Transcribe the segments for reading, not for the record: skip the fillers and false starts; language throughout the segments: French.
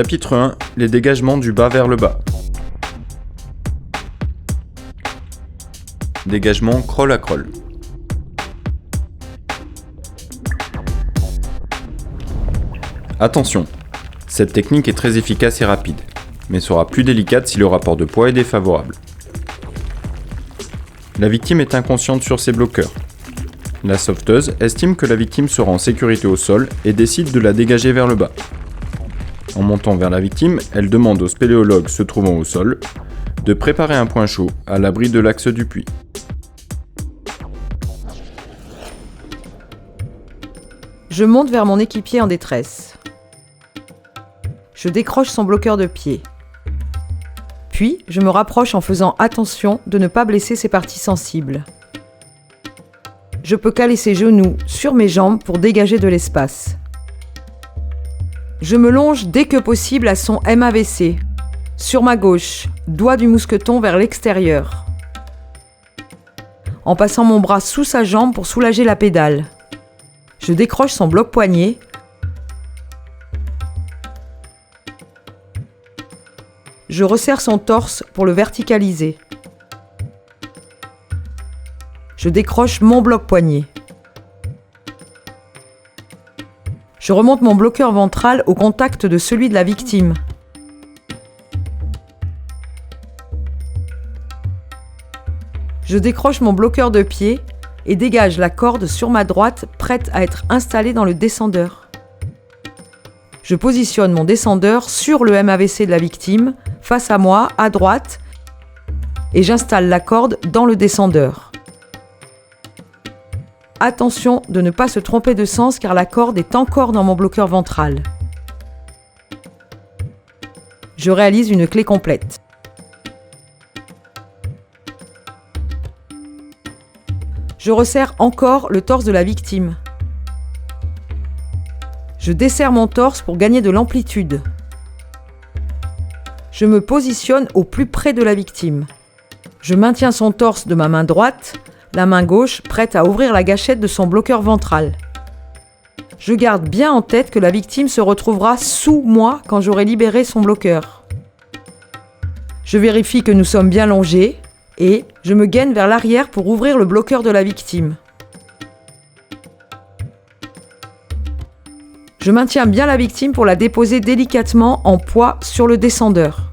Chapitre 1. Les dégagements du bas vers le bas. Dégagement crawl à crawl. Attention, cette technique est très efficace et rapide, mais sera plus délicate si le rapport de poids est défavorable. La victime est inconsciente sur ses bloqueurs. La sauveteuse estime que la victime sera en sécurité au sol et décide de la dégager vers le bas. En montant vers la victime, elle demande au spéléologue se trouvant au sol de préparer un point chaud à l'abri de l'axe du puits. Je monte vers mon équipier en détresse. Je décroche son bloqueur de pied. Puis, je me rapproche en faisant attention de ne pas blesser ses parties sensibles. Je peux caler ses genoux sur mes jambes pour dégager de l'espace. Je me longe dès que possible à son MAVC. Sur ma gauche, doigt du mousqueton vers l'extérieur. En passant mon bras sous sa jambe pour soulager la pédale. Je décroche son bloc-poignet. Je resserre son torse pour le verticaliser. Je décroche mon bloc-poignet. Je remonte mon bloqueur ventral au contact de celui de la victime. Je décroche mon bloqueur de pied et dégage la corde sur ma droite, prête à être installée dans le descendeur. Je positionne mon descendeur sur le MAVC de la victime, face à moi, à droite, et j'installe la corde dans le descendeur. Attention de ne pas se tromper de sens car la corde est encore dans mon bloqueur ventral. Je réalise une clé complète. Je resserre encore le torse de la victime. Je desserre mon torse pour gagner de l'amplitude. Je me positionne au plus près de la victime. Je maintiens son torse de ma main droite, la main gauche prête à ouvrir la gâchette de son bloqueur ventral. Je garde bien en tête que la victime se retrouvera sous moi quand j'aurai libéré son bloqueur. Je vérifie que nous sommes bien longés et je me gaine vers l'arrière pour ouvrir le bloqueur de la victime. Je maintiens bien la victime pour la déposer délicatement en poids sur le descendeur.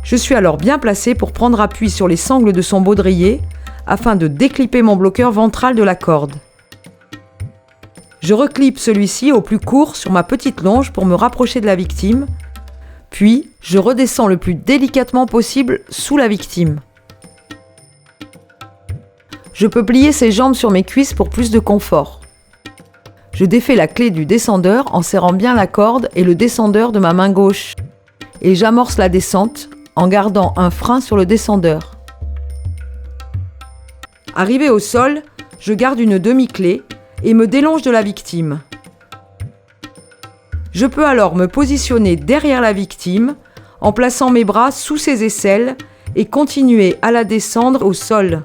Je suis alors bien placé pour prendre appui sur les sangles de son baudrier afin de déclipper mon bloqueur ventral de la corde. Je reclipe celui-ci au plus court sur ma petite longe pour me rapprocher de la victime, puis je redescends le plus délicatement possible sous la victime. Je peux plier ses jambes sur mes cuisses pour plus de confort. Je défais la clé du descendeur en serrant bien la corde et le descendeur de ma main gauche, et j'amorce la descente en gardant un frein sur le descendeur. Arrivé au sol, je garde une demi-clé et me délonge de la victime. Je peux alors me positionner derrière la victime en plaçant mes bras sous ses aisselles et continuer à la descendre au sol.